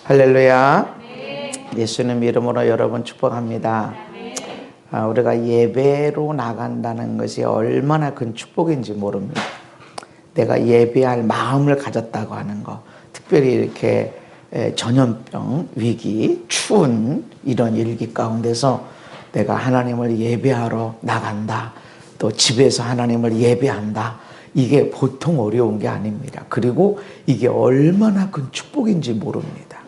할렐루야. 예수님 이름으로 여러분 축복합니다. 우리가 예배로 나간다는 것이 얼마나 큰 축복인지 모릅니다. 내가 예배할 마음을 가졌다고 하는 거, 특별히 이렇게 전염병 위기, 추운 이런 일기 가운데서 내가 하나님을 예배하러 나간다, 또 집에서 하나님을 예배한다, 이게 보통 어려운 게 아닙니다. 그리고 이게 얼마나 큰 축복인지 모릅니다.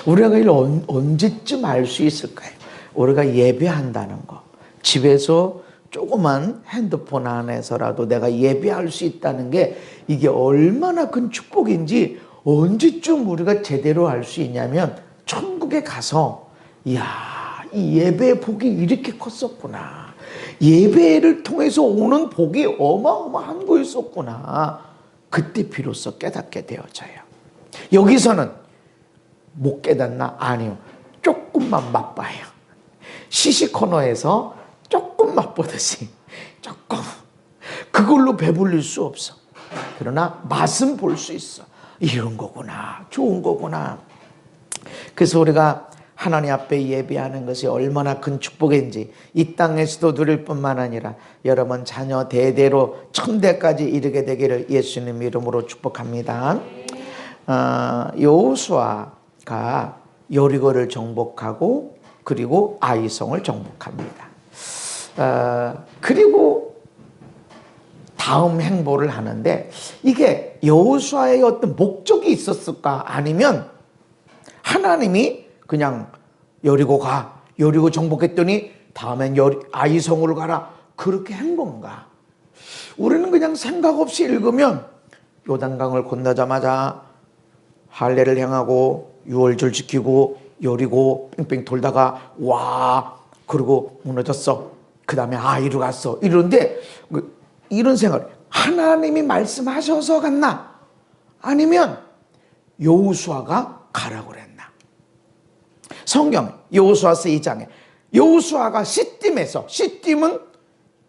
우리가 이걸 언제쯤 알 수 있을까요? 우리가 예배한다는 거, 집에서 조그만 핸드폰 안에서라도 내가 예배할 수 있다는 게 이게 얼마나 큰 축복인지 언제쯤 우리가 제대로 알 수 있냐면, 천국에 가서 이야, 이 예배의 복이 이렇게 컸었구나, 예배를 통해서 오는 복이 어마어마한 거였었구나, 그때 비로소 깨닫게 되어져요. 여기서는 못 깨닫나? 아니요, 조금만 맛봐요. 시시코너에서 조금 맛보듯이 조금, 그걸로 배불릴 수 없어. 그러나 맛은 볼 수 있어. 이런 거구나, 좋은 거구나. 그래서 우리가 하나님 앞에 예배하는 것이 얼마나 큰 축복인지 이 땅에서도 누릴 뿐만 아니라 여러분 자녀 대대로 천대까지 이르게 되기를 예수님 이름으로 축복합니다. 여호수아가 여리고를 정복하고 그리고 아이성을 정복합니다. 그리고 다음 행보를 하는데, 이게 여호수아의 어떤 목적이 있었을까? 아니면 하나님이 그냥 여리고 가, 여리고 정복했더니 다음엔 아이성으로 가라, 그렇게 한 건가? 우리는 그냥 생각 없이 읽으면 요단강을 건너자마자 할례를 행하고 유월절 지키고 여리고 뺑뺑 돌다가 와, 그리고 무너졌어, 그 다음에 아이로 갔어, 이런데 이런 생각, 하나님이 말씀하셔서 갔나? 아니면 여호수아가 가라고 그랬나? 성경 여호수아서 2장에 여호수아가 시딤에서, 시딤은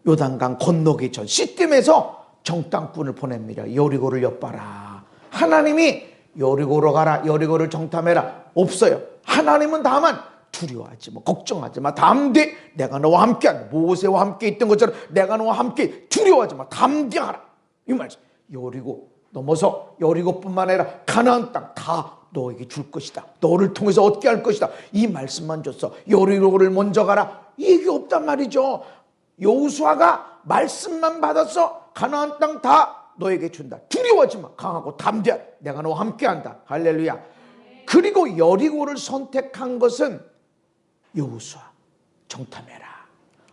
요단강 건너기 전 시딤에서 정탐꾼을 보냅니다. 여리고를 엿봐라. 하나님이 여리고로 가라, 여리고를 정탐해라 없어요. 하나님은 다만 두려워하지 마, 걱정하지 마, 담대, 내가 너와 함께한다. 모세와 함께 있던 것처럼 내가 너와 함께, 두려워하지 마, 담대하라, 이 말이죠. 여리고 넘어서 여리고뿐만 아니라 가나안 땅 다 너에게 줄 것이다, 너를 통해서 얻게 할 것이다, 이 말씀만 줬어. 여리고를 먼저 가라, 이게 없단 말이죠. 여호수아가 말씀만 받았어. 가나안 땅 다 너에게 준다, 두려워하지 마, 강하고 담대하라, 내가 너와 함께한다. 할렐루야. 그리고 여리고를 선택한 것은 여호수아, 정탐해라.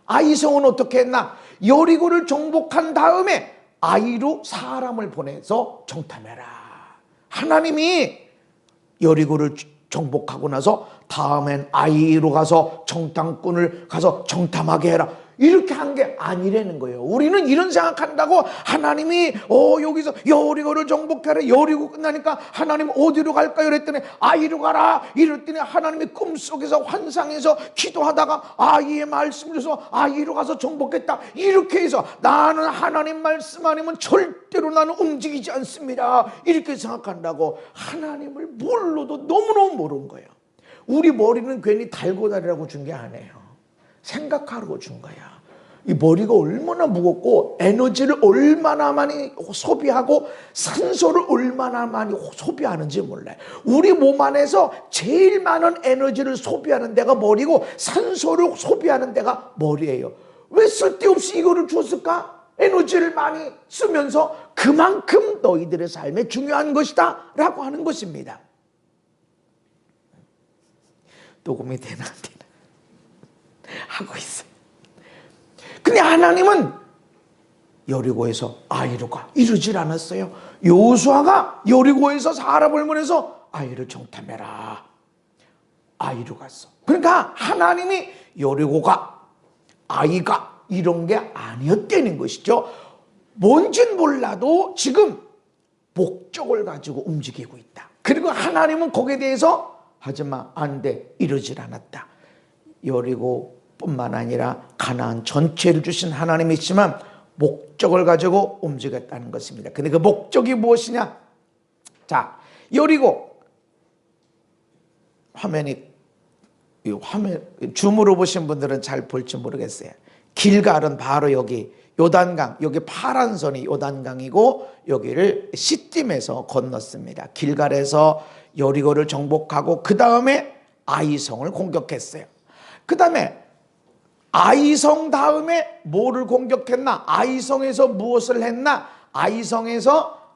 아이성은 어떻게 했나? 여리고를 정복한 다음에 아이로 사람을 보내서 정탐해라. 하나님이 여리고를 정복하고 나서 다음엔 아이로 가서 정탐꾼을 가서 정탐하게 해라, 이렇게 한 게 아니라는 거예요. 우리는 이런 생각한다고, 하나님이 여기서 여리고를 정복하라, 여리고 끝나니까 하나님 어디로 갈까요? 그랬더니 아이로 가라 이랬더니 하나님이 꿈속에서 환상에서 기도하다가 아이의 말씀을 줘서 아이로 가서 정복했다, 이렇게 해서 나는 하나님 말씀 아니면 절대로 나는 움직이지 않습니다, 이렇게 생각한다고. 하나님을 몰라도 너무너무 모르는 거예요. 우리 머리는 괜히 달고 다니라고 준 게 아니에요. 생각하라고 준 거야. 이 머리가 얼마나 무겁고 에너지를 얼마나 많이 소비하고 산소를 얼마나 많이 소비하는지 몰라요. 우리 몸 안에서 제일 많은 에너지를 소비하는 데가 머리고 산소를 소비하는 데가 머리예요. 왜 쓸데없이 이거를 줬을까? 에너지를 많이 쓰면서 그만큼 너희들의 삶에 중요한 것이다 라고 하는 것입니다. 녹음이 되나 안 되나 하고 있어요. 근데 하나님은 여리고에서 아이로 가, 이러질 않았어요. 여호수아가 여리고에서 사람을 보내서 아이를 정탐해라, 아이로 갔어. 그러니까 하나님이 여리고가, 아이가 이런 게 아니었다는 것이죠. 뭔진 몰라도 지금 목적을 가지고 움직이고 있다. 그리고 하나님은 거기에 대해서 하지마, 안 돼, 이러질 않았다. 여리고뿐만 아니라 가나안 전체를 주신 하나님이지만 목적을 가지고 움직였다는 것입니다. 근데 그 목적이 무엇이냐? 자, 여리고 화면이 이 화면 줌으로 보신 분들은 잘 볼지 모르겠어요. 길갈은 바로 여기 요단강, 여기 파란 선이 요단강이고 여기를 시딤에서 건넜습니다. 길갈에서 여리고를 정복하고 그 다음에 아이성을 공격했어요. 그 다음에 아이성 다음에 뭐를 공격했나? 아이성에서 무엇을 했나? 아이성에서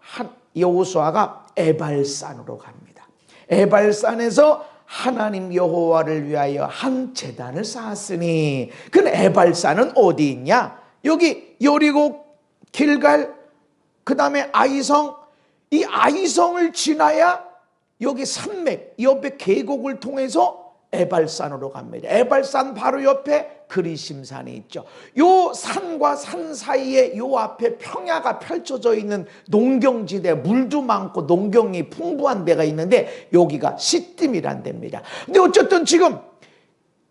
여호수아가 에발산으로 갑니다. 에발산에서 하나님 여호와를 위하여 한 제단을 쌓았으니, 그 에발산은 어디 있냐? 여기 여리고, 길갈, 그 다음에 아이성. 이 아이성을 지나야 여기 산맥 옆에 계곡을 통해서 에발산으로 갑니다. 에발산 바로 옆에 그리심산이 있죠. 요 산과 산 사이에 요 앞에 평야가 펼쳐져 있는 농경지대, 물도 많고 농경이 풍부한 데가 있는데 여기가 시딤이란 데입니다. 근데 어쨌든 지금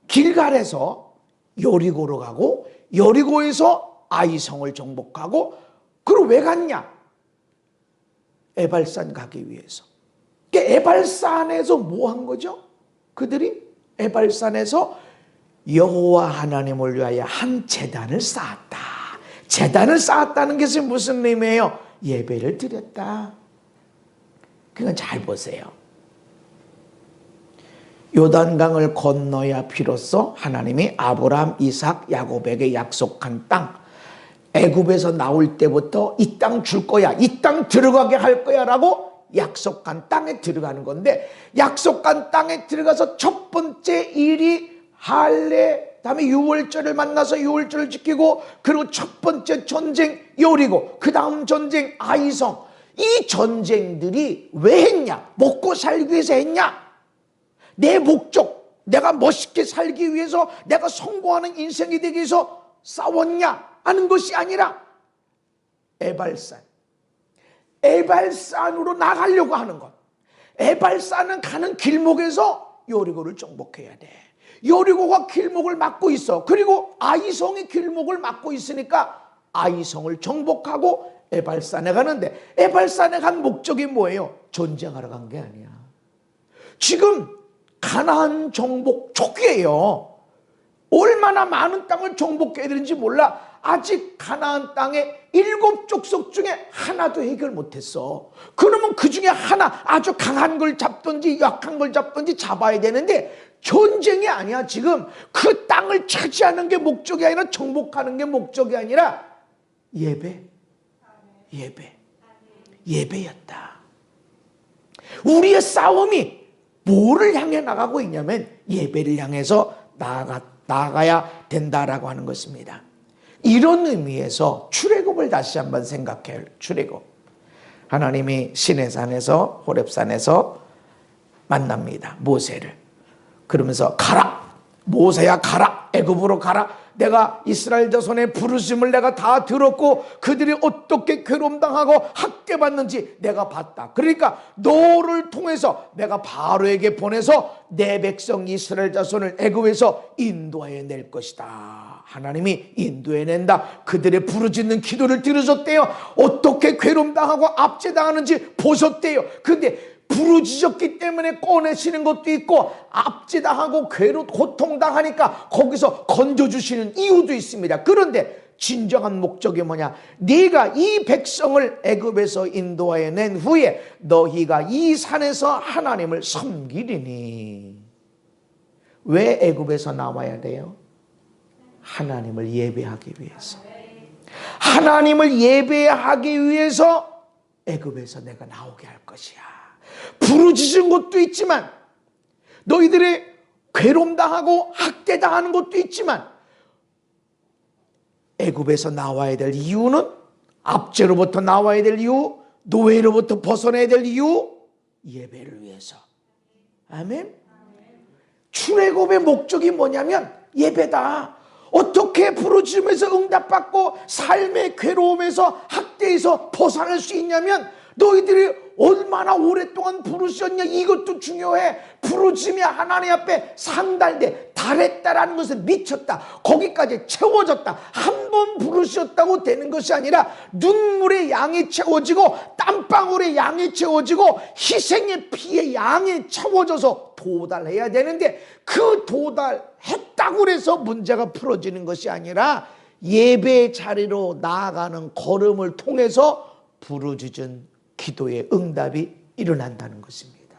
길갈에서 여리고로 가고 여리고에서 아이성을 정복하고, 그럼 왜 갔냐? 에발산 가기 위해서. 에발산에서 뭐 한 거죠? 그들이 에발산에서 여호와 하나님을 위하여 한 제단을 쌓았다. 제단을 쌓았다는 것이 무슨 의미예요? 예배를 드렸다. 그건 잘 보세요. 요단강을 건너야 비로소 하나님이 아브라함, 이삭, 야곱에게 약속한 땅, 애굽에서 나올 때부터 이 땅 줄 거야, 이 땅 들어가게 할 거야 라고 약속한 땅에 들어가는 건데, 약속한 땅에 들어가서 첫 번째 일이 할례, 다음에 유월절을 만나서 유월절을 지키고, 그리고 첫 번째 전쟁 여리고, 그 다음 전쟁 아이성. 이 전쟁들이 왜 했냐? 먹고 살기 위해서 했냐? 내 목적, 내가 멋있게 살기 위해서, 내가 성공하는 인생이 되기 위해서 싸웠냐 하는 것이 아니라 에발산으로 나가려고 하는 것. 에발산은 가는 길목에서 여리고를 정복해야 돼. 여리고가 길목을 막고 있어. 그리고 아이성이 길목을 막고 있으니까 아이성을 정복하고 에발산에 가는데, 에발산에 간 목적이 뭐예요? 전쟁하러 간 게 아니야. 지금 가나안 정복 초기예요. 얼마나 많은 땅을 정복해야 되는지 몰라. 아직 가나안 땅의 7족속 중에 하나도 해결 못했어. 그러면 그 중에 하나, 아주 강한 걸 잡든지 약한 걸 잡든지 잡아야 되는데, 전쟁이 아니야. 지금 그 땅을 차지하는 게 목적이 아니라, 정복하는 게 목적이 아니라 예배였다. 우리의 싸움이 뭐를 향해 나가고 있냐면 예배를 향해서 나아가야 된다라고 하는 것입니다. 이런 의미에서 출애굽을 다시 한번 생각해요. 출애굽. 하나님이 시내산에서, 호렙산에서 만납니다. 모세를. 그러면서 가라. 모세야 가라. 애굽으로 가라. 내가 이스라엘 자손의 부르심을 내가 다 들었고 그들이 어떻게 괴롭당하고 학대받는지 내가 봤다. 그러니까 너를 통해서 내가 바로에게 보내서 내 백성 이스라엘 자손을 애굽에서 인도하여 낼 것이다. 하나님이 인도해낸다. 그들의 부르짖는 기도를 들으셨대요. 어떻게 괴롭당하고 압제당하는지 보셨대요. 근데 부르짖었기 때문에 꺼내시는 것도 있고, 압제당하고 고통당하니까 거기서 건져주시는 이유도 있습니다. 그런데 진정한 목적이 뭐냐? 네가 이 백성을 애굽에서 인도하여 낸 후에 너희가 이 산에서 하나님을 섬기리니. 왜 애굽에서 나와야 돼요? 하나님을 예배하기 위해서. 하나님을 예배하기 위해서 애굽에서 내가 나오게 할 것이야. 부르짖은 것도 있지만, 너희들이 괴롭당하고 학대당하는 것도 있지만, 애굽에서 나와야 될 이유는, 압제로부터 나와야 될 이유, 노예로부터 벗어나야 될 이유, 예배를 위해서. 아멘. 출애굽의 목적이 뭐냐면 예배다. 어떻게 부르짖으면서 응답받고 삶의 괴로움에서 학대에서 벗어날 수 있냐면, 너희들이 얼마나 오랫동안 부르셨냐, 이것도 중요해. 부르심이 하나님 앞에 상달돼 달했다라는 것은 미쳤다, 거기까지 채워졌다, 한 번 부르셨다고 되는 것이 아니라 눈물의 양이 채워지고 땀방울의 양이 채워지고 희생의 피의 양이 채워져서 도달해야 되는데, 그 도달했다고 해서 문제가 풀어지는 것이 아니라 예배의 자리로 나아가는 걸음을 통해서 부르짖은 기도의 응답이 일어난다는 것입니다.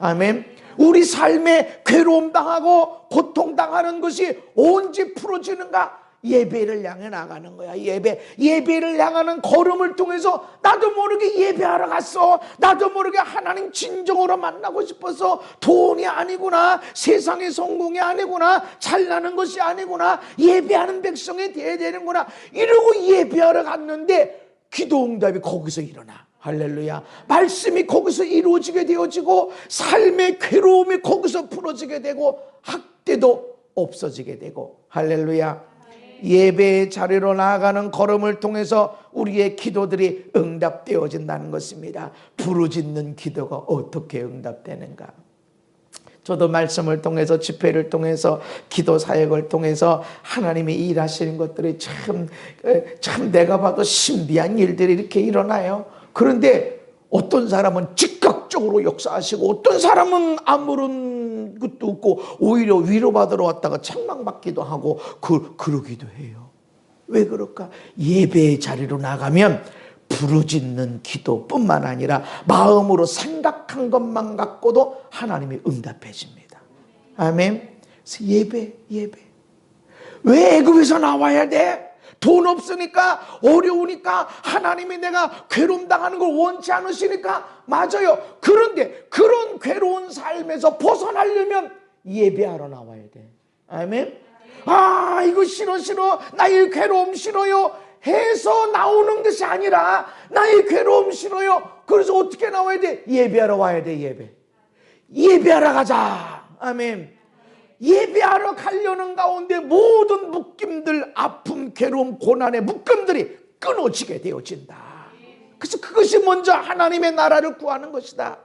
아멘. 우리 삶에 괴로움 당하고 고통 당하는 것이 언제 풀어지는가? 예배를 향해 나가는 거야. 예배를 향하는 걸음을 통해서 나도 모르게 예배하러 갔어. 나도 모르게 하나님 진정으로 만나고 싶어서 돈이 아니구나, 세상의 성공이 아니구나, 잘나는 것이 아니구나, 예배하는 백성이 되어야 되는구나 이러고 예배하러 갔는데 기도 응답이 거기서 일어나. 할렐루야. 말씀이 거기서 이루어지게 되어지고 삶의 괴로움이 거기서 풀어지게 되고 학대도 없어지게 되고. 할렐루야. 예배의 자리로 나아가는 걸음을 통해서 우리의 기도들이 응답되어진다는 것입니다. 부르짖는 기도가 어떻게 응답되는가? 저도 말씀을 통해서, 집회를 통해서, 기도 사역을 통해서 하나님이 일하시는 것들이 참 내가 봐도 신비한 일들이 이렇게 일어나요. 그런데 어떤 사람은 즉각적으로 역사하시고 어떤 사람은 아무런 것도 없고 오히려 위로받으러 왔다가 책망받기도 하고 그러기도 해요. 왜 그럴까? 예배의 자리로 나가면 부르짖는 기도뿐만 아니라 마음으로 생각한 것만 갖고도 하나님이 응답해 줍니다. 아멘. 그래서 예배. 왜 애굽에서 나와야 돼? 돈 없으니까, 어려우니까, 하나님이 내가 괴로움 당하는 걸 원치 않으시니까. 맞아요. 그런데 그런 괴로운 삶에서 벗어나려면 예배하러 나와야 돼. 아멘. 아, 이거 싫어, 나의 괴로움 싫어요 해서 나오는 것이 아니라 나의 괴로움 싫어요. 그래서 어떻게 나와야 돼? 예배하러 와야 돼. 예배하러 가자. 아멘. 예배하러 가려는 가운데 모든 묶임들, 아픔, 괴로움, 고난의 묶임들이 끊어지게 되어진다. 그래서 그것이 먼저 하나님의 나라를 구하는 것이다.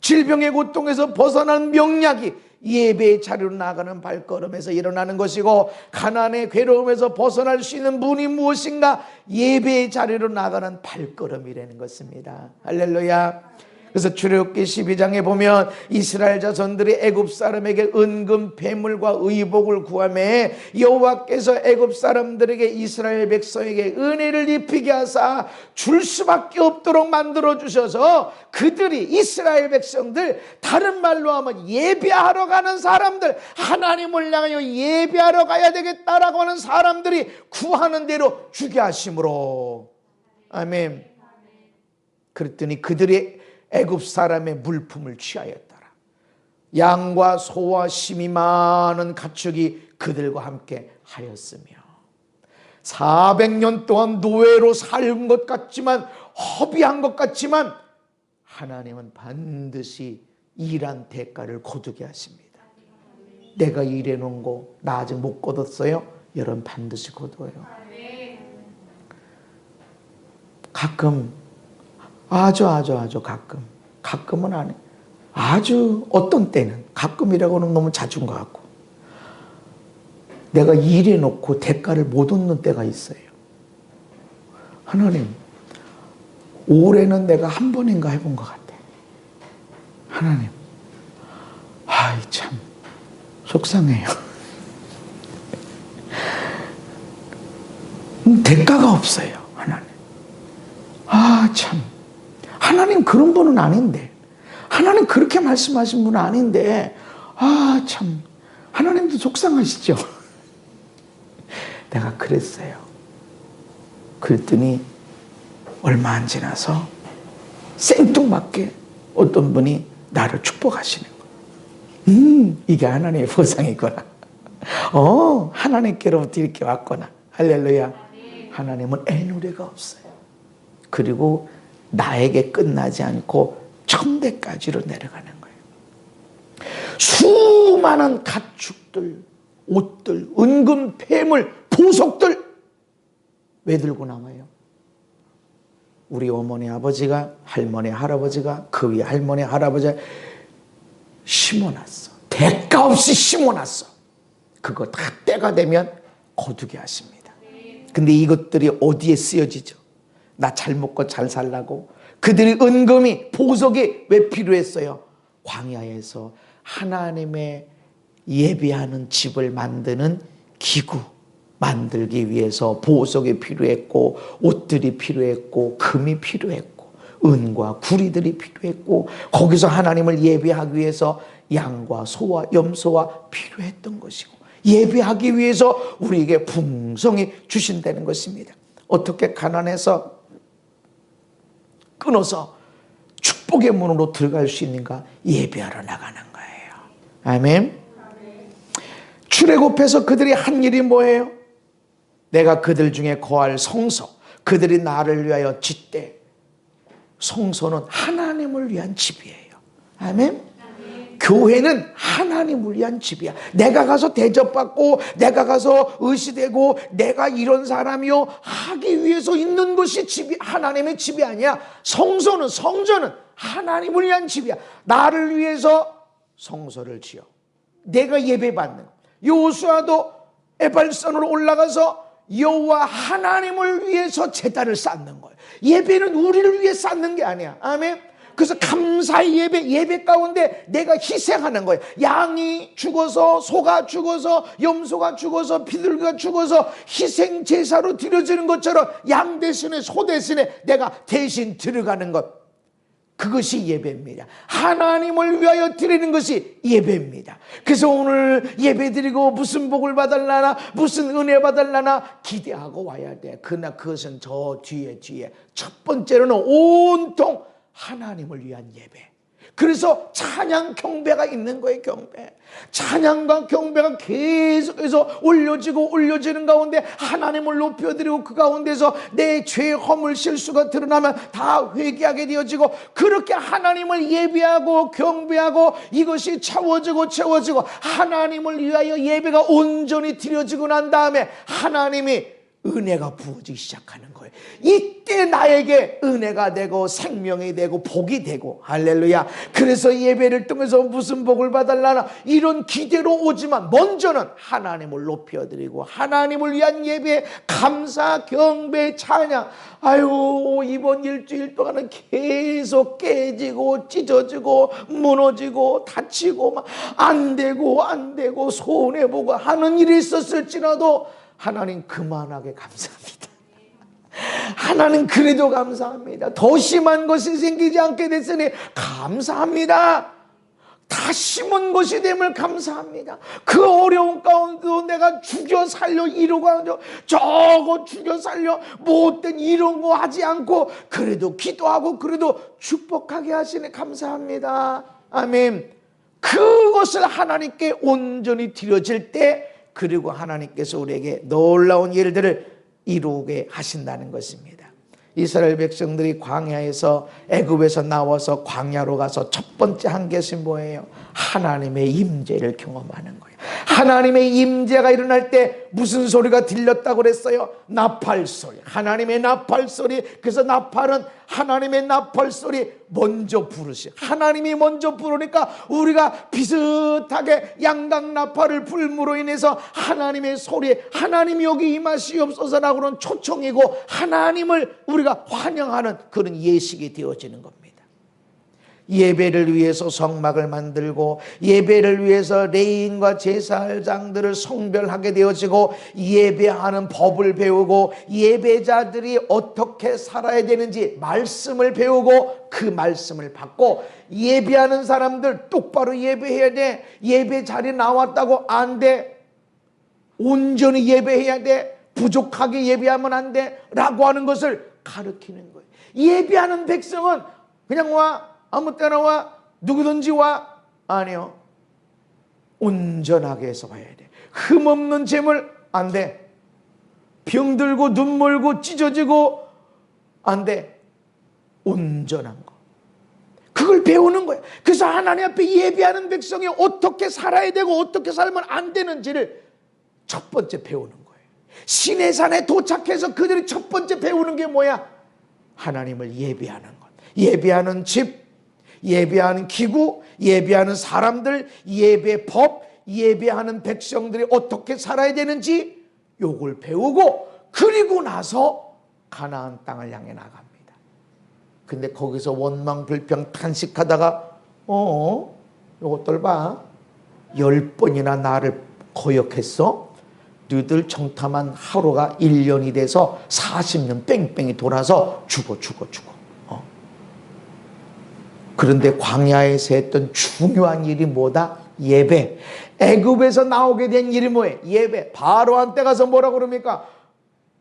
질병의 고통에서 벗어난 명약이 예배의 자리로 나가는 발걸음에서 일어나는 것이고, 가난의 괴로움에서 벗어날 수 있는 문이 무엇인가? 예배의 자리로 나가는 발걸음이라는 것입니다. 할렐루야. 그래서 출애굽기 12장에 보면 이스라엘 자손들이 애굽 사람에게 은금, 배물과 의복을 구하매 여호와께서 애굽 사람들에게 이스라엘 백성에게 은혜를 입히게 하사 줄 수밖에 없도록 만들어 주셔서 그들이, 이스라엘 백성들, 다른 말로 하면 예배하러 가는 사람들, 하나님을 향하여 예배하러 가야 되겠다라고 하는 사람들이 구하는 대로 주게 하심으로. 아멘. 그랬더니 그들이 애굽 사람의 물품을 취하였더라. 양과 소와 심이 많은 가축이 그들과 함께 하였으며, 400년 동안 노예로 살 것 같지만, 허비한 것 같지만 하나님은 반드시 일한 대가를 거두게 하십니다. 내가 일해 놓은 거 나 아직 못 거뒀어요? 여러분 반드시 거둬요. 가끔, 아주 가끔은 아니, 아주 어떤 때는, 가끔이라고는 너무 잦은 것 같고, 내가 일해 놓고 대가를 못 얻는 때가 있어요. 하나님, 올해는 내가 한 번인가 해본 것 같아. 하나님, 아이 참 속상해요. 대가가 없어요. 하나님, 아 참, 하나님 그런 분은 아닌데, 하나님 그렇게 말씀하신 분은 아닌데, 아 참, 하나님도 속상하시죠. 내가 그랬어요. 그랬더니 얼마 안 지나서 생뚱맞게 어떤 분이 나를 축복하시는 거예요. 이게 하나님의 보상이구나. 하나님께로부터 이렇게 왔구나. 할렐루야. 하나님은 애누리가 없어요. 그리고 나에게 끝나지 않고 천대까지로 내려가는 거예요. 수많은 가축들, 옷들, 은금, 폐물, 보석들 왜 들고 나와요? 우리 어머니, 아버지가, 할머니, 할아버지가, 그 위에 할머니, 할아버지가 심어놨어. 대가 없이 심어놨어. 그거 다 때가 되면 거두게 하십니다. 근데 이것들이 어디에 쓰여지죠? 나 잘 먹고 잘 살라고. 그들이 은금이 보석이 왜 필요했어요? 광야에서 하나님의 예배하는 집을 만드는 기구 만들기 위해서 보석이 필요했고, 옷들이 필요했고, 금이 필요했고, 은과 구리들이 필요했고, 거기서 하나님을 예배하기 위해서 양과 소와 염소와 필요했던 것이고, 예배하기 위해서 우리에게 풍성히 주신다는 것입니다. 어떻게 가난해서 끊어서 축복의 문으로 들어갈 수 있는가? 예배하러 나가는 거예요. 아멘. 출애굽해서 그들이 한 일이 뭐예요? 내가 그들 중에 거할 성소, 그들이 나를 위하여 짓되. 성소는 하나님을 위한 집이에요. 아멘. 교회는 하나님을 위한 집이야. 내가 가서 대접받고, 내가 가서 의시되고, 내가 이런 사람이요 하기 위해서 있는 것이 집이 하나님의 집이 아니야. 성소는, 성전은 하나님을 위한 집이야. 나를 위해서 성소를 지어 내가 예배받는. 여호수아도 에발산으로 올라가서 여호와 하나님을 위해서 제단을 쌓는 거예요. 예배는 우리를 위해 쌓는 게 아니야. 아멘. 그래서 감사의 예배 가운데 내가 희생하는 거예요. 양이 죽어서, 소가 죽어서, 염소가 죽어서, 비둘기가 죽어서 희생 제사로 드려지는 것처럼 양 대신에, 소 대신에 내가 대신 들어가는 것, 그것이 예배입니다. 하나님을 위하여 드리는 것이 예배입니다. 그래서 오늘 예배 드리고 무슨 복을 받을라나, 무슨 은혜 받을라나 기대하고 와야 돼. 그러나 그것은 저 뒤에 첫 번째로는 온통 하나님을 위한 예배. 그래서 찬양 경배가 있는 거예요. 경배, 찬양과 경배가 계속해서 올려지는 가운데 하나님을 높여드리고, 그 가운데서 내 죄 허물 실수가 드러나면 다 회개하게 되어지고, 그렇게 하나님을 예배하고 경배하고 이것이 채워지고 하나님을 위하여 예배가 온전히 드려지고 난 다음에 하나님이 은혜가 부어지기 시작하는 거예요. 이때 나에게 은혜가 되고 생명이 되고 복이 되고, 할렐루야. 그래서 예배를 통해서 무슨 복을 받을라나 이런 기대로 오지만 먼저는 하나님을 높여드리고 하나님을 위한 예배, 감사, 경배, 찬양. 아유, 이번 일주일 동안은 계속 깨지고 찢어지고 무너지고 다치고 막 안 되고 손해보고 하는 일이 있었을지라도 하나님 그만하게 감사합니다. 하나님 그래도 감사합니다. 더 심한 것이 생기지 않게 됐으니 감사합니다. 다 심은 것이 됨을 감사합니다. 그 어려운 가운데도 내가 죽여 살려 이러고 저거 죽여 살려 못된 이런 거 하지 않고 그래도 기도하고 그래도 축복하게 하시니 감사합니다. 아멘. 그것을 하나님께 온전히 드려질 때, 그리고 하나님께서 우리에게 놀라운 일들을 이루게 하신다는 것입니다. 이스라엘 백성들이 광야에서, 애굽에서 나와서 광야로 가서 첫 번째 한 것이 뭐예요? 하나님의 임재를 경험하는 거예요. 하나님의 임재가 일어날 때 무슨 소리가 들렸다고 그랬어요? 나팔 소리, 하나님의 나팔 소리. 그래서 나팔은 하나님의 나팔 소리 먼저 부르시. 하나님이 먼저 부르니까 우리가 비슷하게 양각 나팔을 불므로 인해서 하나님의 소리, 하나님이 여기 임하시옵소서라고 하는 초청이고 하나님을 우리가 환영하는 그런 예식이 되어지는 겁니다. 예배를 위해서 성막을 만들고, 예배를 위해서 레위인과 제사장들을 성별하게 되어지고, 예배하는 법을 배우고, 예배자들이 어떻게 살아야 되는지 말씀을 배우고 그 말씀을 받고, 예배하는 사람들 똑바로 예배해야 돼. 예배 자리 나왔다고 안 돼. 온전히 예배해야 돼. 부족하게 예배하면 안 돼 라고 하는 것을 가르치는 거예요. 예배하는 백성은 그냥 와, 아무 때나 와, 누구든지 와. 아니요, 온전하게 해서 와야 돼. 흠없는 재물 안 돼. 병들고 눈 멀고 찢어지고 안 돼. 온전한 거, 그걸 배우는 거예요. 그래서 하나님 앞에 예배하는 백성이 어떻게 살아야 되고 어떻게 살면 안 되는지를 첫 번째 배우는 거예요. 시내산에 도착해서 그들이 첫 번째 배우는 게 뭐야? 하나님을 예배하는 것, 예배하는 집, 예배하는 기구, 예배하는 사람들, 예배 법, 예배하는 백성들이 어떻게 살아야 되는지 요걸 배우고 그리고 나서 가나안 땅을 향해 나갑니다. 근데 거기서 원망 불평 탄식하다가 요것들 봐. 10번이나 나를 거역했어. 너희들 정탐한 하루가 1년이 돼서 40년 뺑뺑이 돌아서 죽어. 그런데 광야에서 했던 중요한 일이 뭐다? 예배. 애굽에서 나오게 된 일이 뭐예요? 예배. 바로한테 가서 뭐라고 그럽니까?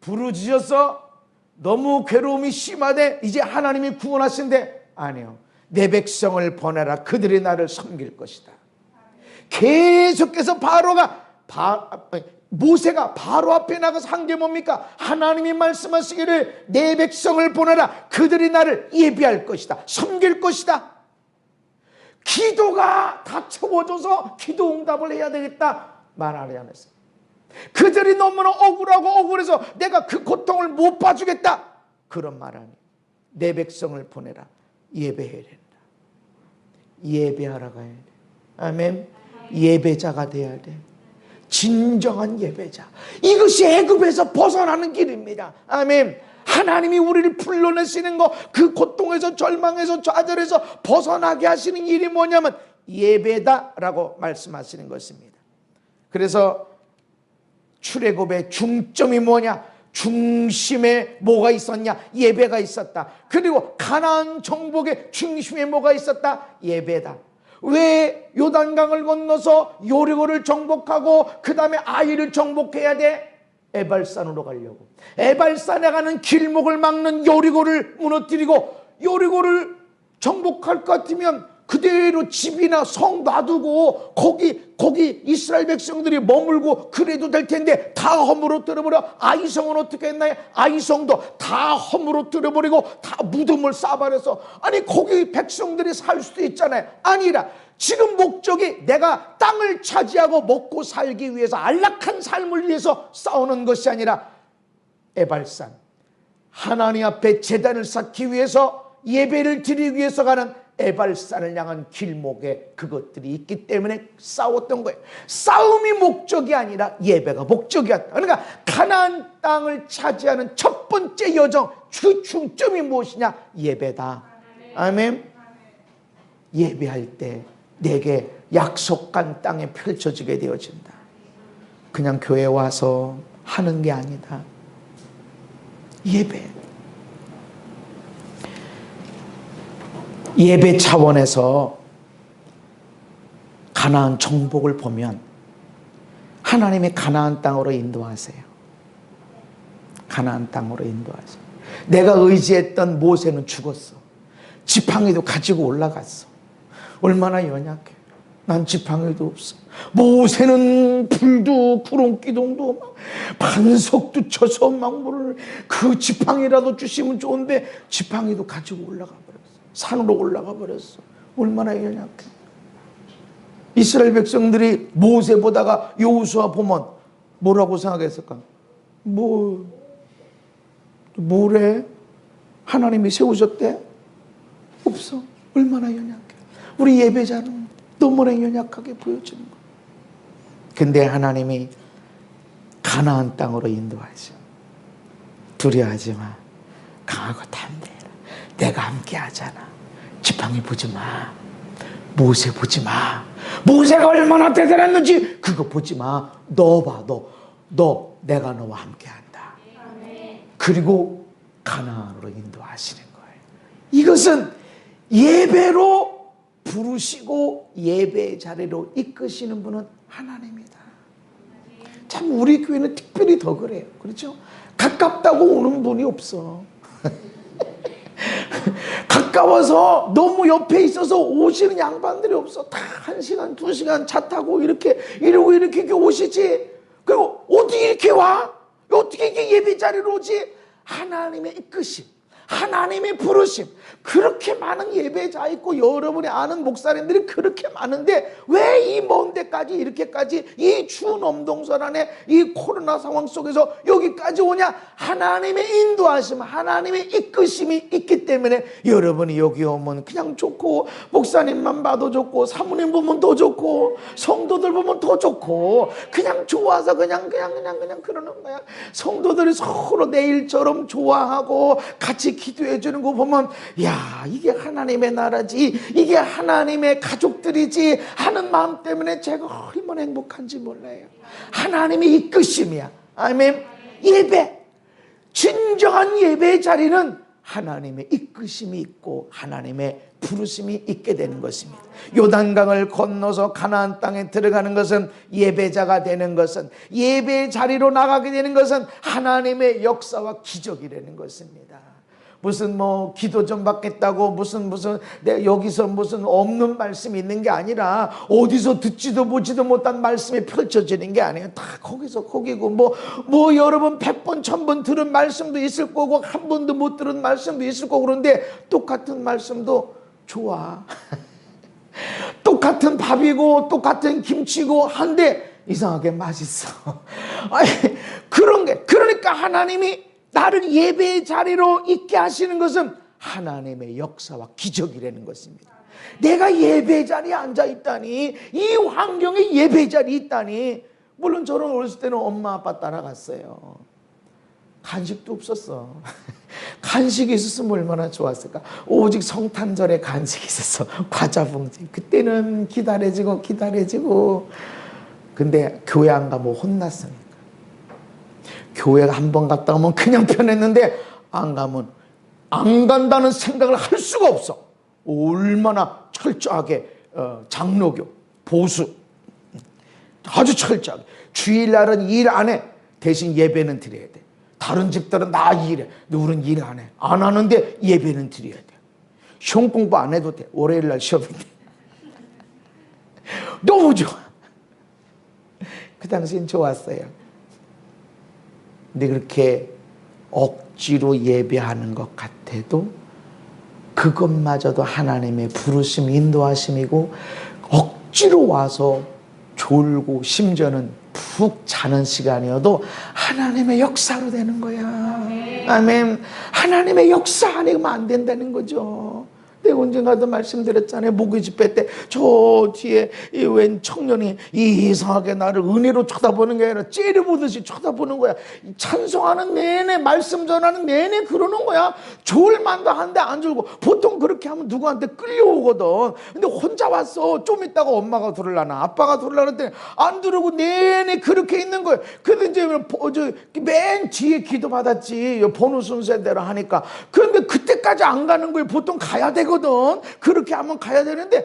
부르짖었어? 너무 괴로움이 심하대? 이제 하나님이 구원하신대? 아니요. 내 백성을 보내라. 그들이 나를 섬길 것이다. 계속해서 모세가 바로 앞에 나가서 한 게 뭡니까? 하나님이 말씀하시기를 내 백성을 보내라. 그들이 나를 예비할 것이다. 섬길 것이다. 기도가 다 채워져서 기도 응답을 해야 되겠다. 말하지 않았어요. 그들이 너무나 억울해서 내가 그 고통을 못 봐주겠다. 그런 말 아니에요. 내 백성을 보내라. 예배해야 된다. 예배하러 가야 돼. 아멘. 예배자가 돼야 돼. 진정한 예배자. 이것이 애굽에서 벗어나는 길입니다. 아멘. 하나님이 우리를 불러내시는 거, 그 고통에서 절망에서 좌절해서 벗어나게 하시는 일이 뭐냐면 예배다라고 말씀하시는 것입니다. 그래서 출애굽의 중점이 뭐냐? 중심에 뭐가 있었냐? 예배가 있었다. 그리고 가나안 정복의 중심에 뭐가 있었다? 예배다. 왜 요단강을 건너서 요리고를 정복하고 그 다음에 아이를 정복해야 돼? 에발산으로 가려고. 에발산에 가는 길목을 막는 요리고를 무너뜨리고 요리고를 정복할 것 같으면 그대로 집이나 성 놔두고 거기 이스라엘 백성들이 머물고 그래도 될 텐데 다 허물어뜨려버려. 아이성은 어떻게 했나요? 아이성도 다 허물어뜨려버리고 다 무덤을 쌓아버려서 아니 거기 백성들이 살 수도 있잖아요. 아니라 지금 목적이 내가 땅을 차지하고 먹고 살기 위해서 안락한 삶을 위해서 싸우는 것이 아니라 에발산 하나님 앞에 제단을 쌓기 위해서 예배를 드리기 위해서 가는 에발산을 향한 길목에 그것들이 있기 때문에 싸웠던 거예요. 싸움이 목적이 아니라 예배가 목적이었다. 그러니까 가나안 땅을 차지하는 첫 번째 여정, 그 중점이 무엇이냐? 예배다. 아멘. 예배할 때 내게 약속한 땅에 펼쳐지게 되어진다. 그냥 교회 와서 하는 게 아니다. 예배 차원에서 가나안 정복을 보면 하나님이 가나안 땅으로 인도하세요. 가나안 땅으로 인도하세요. 내가 의지했던 모세는 죽었어. 지팡이도 가지고 올라갔어. 얼마나 연약해. 난 지팡이도 없어. 모세는 불도 구름기둥도 막 반석도 쳐서 막 물을 그 지팡이라도 주시면 좋은데 지팡이도 가지고 올라가 버렸어. 산으로 올라가 버렸어. 얼마나 연약해. 이스라엘 백성들이 모세 보다가 여호수아 보면 뭐라고 생각했을까? 뭐래? 하나님이 세우셨대? 없어. 얼마나 연약해. 우리 예배자는 너무나 연약하게 보여지는 거야. 근데 하나님이 가나안 땅으로 인도하셔. 두려워하지 마. 강하고 담대해라. 내가 함께 하잖아. 지팡이 보지 마. 모세 보지 마. 모세가 얼마나 대단했는지 그거 보지 마. 너 봐. 너 내가 너와 함께 한다. 그리고 가나안으로 인도하시는 거예요. 이것은 예배로 부르시고 예배의 자리로 이끄시는 분은 하나님이다. 참 우리 교회는 특별히 더 그래요. 그렇죠? 가깝다고 오는 분이 없어. 가까워서 너무 옆에 있어서 오시는 양반들이 없어. 다 1시간, 2시간 차 타고 이렇게 오시지. 그리고 어디 이렇게 와? 어떻게 이렇게 예배 자리로 오지? 하나님의 이끄심, 하나님의 부르심. 그렇게 많은 예배자 있고 여러분이 아는 목사님들이 그렇게 많은데 왜 이 먼 데까지 이렇게까지 이 추운 엄동설 안에 이 코로나 상황 속에서 여기까지 오냐? 하나님의 인도하심, 하나님의 이끄심이 있기 때문에 여러분이 여기 오면 그냥 좋고, 목사님만 봐도 좋고, 사모님 보면 더 좋고, 성도들 보면 더 좋고, 그냥 좋아서 그냥 그러는 거야. 성도들이 서로 내일처럼 좋아하고 같이 기도해 주는 거 보면, 야, 이게 하나님의 나라지, 이게 하나님의 가족들이지 하는 마음 때문에 제가 얼마나 행복한지 몰라요. 하나님의 이끄심이야. 아멘. 예배, 진정한 예배의 자리는 하나님의 이끄심이 있고 하나님의 부르심이 있게 되는 것입니다. 요단강을 건너서 가나안 땅에 들어가는 것은, 예배자가 되는 것은, 예배의 자리로 나가게 되는 것은 하나님의 역사와 기적이라는 것입니다. 무슨 기도 좀 받겠다고 무슨 여기서 무슨 없는 말씀이 있는 게 아니라, 어디서 듣지도 보지도 못한 말씀이 펼쳐지는 게 아니에요. 다 거기서 거기고, 여러분 100번 1000번 들은 말씀도 있을 거고 한 번도 못 들은 말씀도 있을 거고, 그런데 똑같은 말씀도 좋아. 똑같은 밥이고 똑같은 김치고 한데 이상하게 맛있어. 아니, 그러니까 하나님이 나를 예배의 자리로 있게 하시는 것은 하나님의 역사와 기적이라는 것입니다. 내가 예배의 자리에 앉아 있다니, 이 환경에 예배의 자리에 있다니. 물론 저는 어렸을 때는 엄마 아빠 따라갔어요. 간식도 없었어. 간식이 있었으면 얼마나 좋았을까. 오직 성탄절에 간식이 있었어. 과자 봉지. 그때는 기다려지고. 근데 교회 안 가면 혼났으니까. 교회 한 번 갔다 오면 그냥 편했는데, 안 가면 안 간다는 생각을 할 수가 없어. 얼마나 철저하게 장로교, 보수, 아주 철저하게. 주일날은 일 안 해. 대신 예배는 드려야 돼. 다른 집들은 나 일해. 누구는 일 안 해. 안 하는데 예배는 드려야 돼. 시험 공부 안 해도 돼. 월요일날 시험인데. 너무 좋아. 그 당시엔 좋았어요. 근데 그렇게 억지로 예배하는 것 같아도 그것마저도 하나님의 부르심, 인도하심이고, 억지로 와서 졸고 심지어는 푹 자는 시간이어도 하나님의 역사로 되는 거야. 아멘. 하나님의 역사 아니면 안 된다는 거죠. 내가 언젠가도 말씀드렸잖아요. 목요 집회 때 저 뒤에 웬 청년이 이상하게 나를 은혜로 쳐다보는 게 아니라 째려보듯이 쳐다보는 거야. 찬송하는 내내, 말씀 전하는 내내 그러는 거야. 졸만도 한데 안 졸고. 보통 그렇게 하면 누구한테 끌려오거든. 근데 혼자 왔어. 좀 있다가 엄마가 들으려나 아빠가 들으려나 했더니 안 들으고 내내 그렇게 있는 거야. 그래도 이제 맨 뒤에 기도 받았지. 번호 순서대로 하니까. 그런데 그때까지 안 가는 거예요. 보통 가야 되거든. 그렇게 하면 가야 되는데,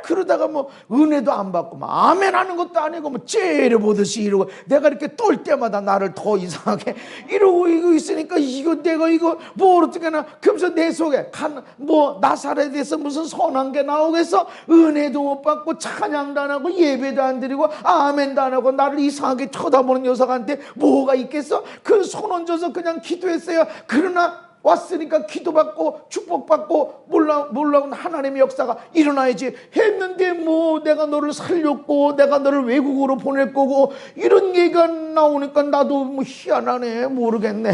그러다가 은혜도 안 받고 아멘 하는 것도 아니고 째려보듯이 이러고, 내가 이렇게 떨 때마다 나를 더 이상하게 이러고 있으니까, 내가 어떻게 하나. 그러면서 내 속에 나사렛에서 무슨 선한 게 나오겠어? 은혜도 못 받고 찬양도 안 하고 예배도 안 드리고 아멘도 안 하고 나를 이상하게 쳐다보는 녀석한테 뭐가 있겠어? 그 손 얹어서 그냥 기도했어요. 그러나 왔으니까 기도받고 축복받고 놀라운 하나님의 역사가 일어나야지 했는데, 내가 너를 살렸고 내가 너를 외국으로 보낼 거고 이런 얘기가 나오니까 나도 희한하네, 모르겠네.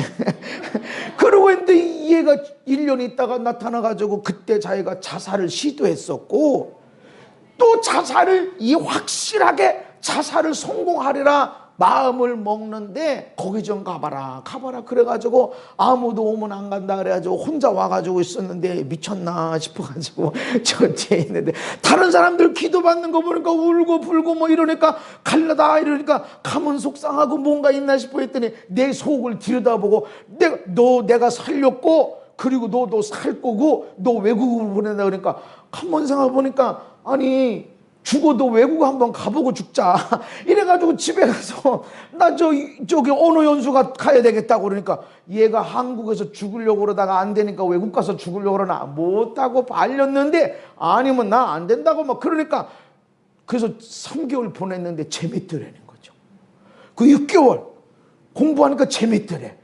그러고 있는데 얘가 1년 있다가 나타나가지고 그때 자기가 자살을 시도했었고, 또 확실하게 자살을 성공하리라 마음을 먹는데, 거기 좀 가봐라 그래가지고 아무도 오면 안 간다 그래가지고 혼자 와가지고 있었는데, 미쳤나 싶어가지고 저 뒤에 있는데, 다른 사람들 기도받는 거 보니까 울고 불고 이러니까 갈라다 이러니까 가면 속상하고 뭔가 있나 싶어 했더니, 내 속을 들여다보고 내가 살렸고, 그리고 너도 살 거고 너 외국으로 보낸다 그러니까, 가만 생각해 보니까, 아니 죽어도 외국 한번 가보고 죽자. 이래가지고 집에 가서 나 저기 언어 연수가 가야 되겠다고 그러니까, 얘가 한국에서 죽으려고 그러다가 안 되니까 외국 가서 죽으려고 그러나 못하고 발렸는데, 아니면 나 안 된다고 그러니까, 그래서 3개월 보냈는데 재밌더라는 거죠. 그 6개월 공부하니까 재밌더래.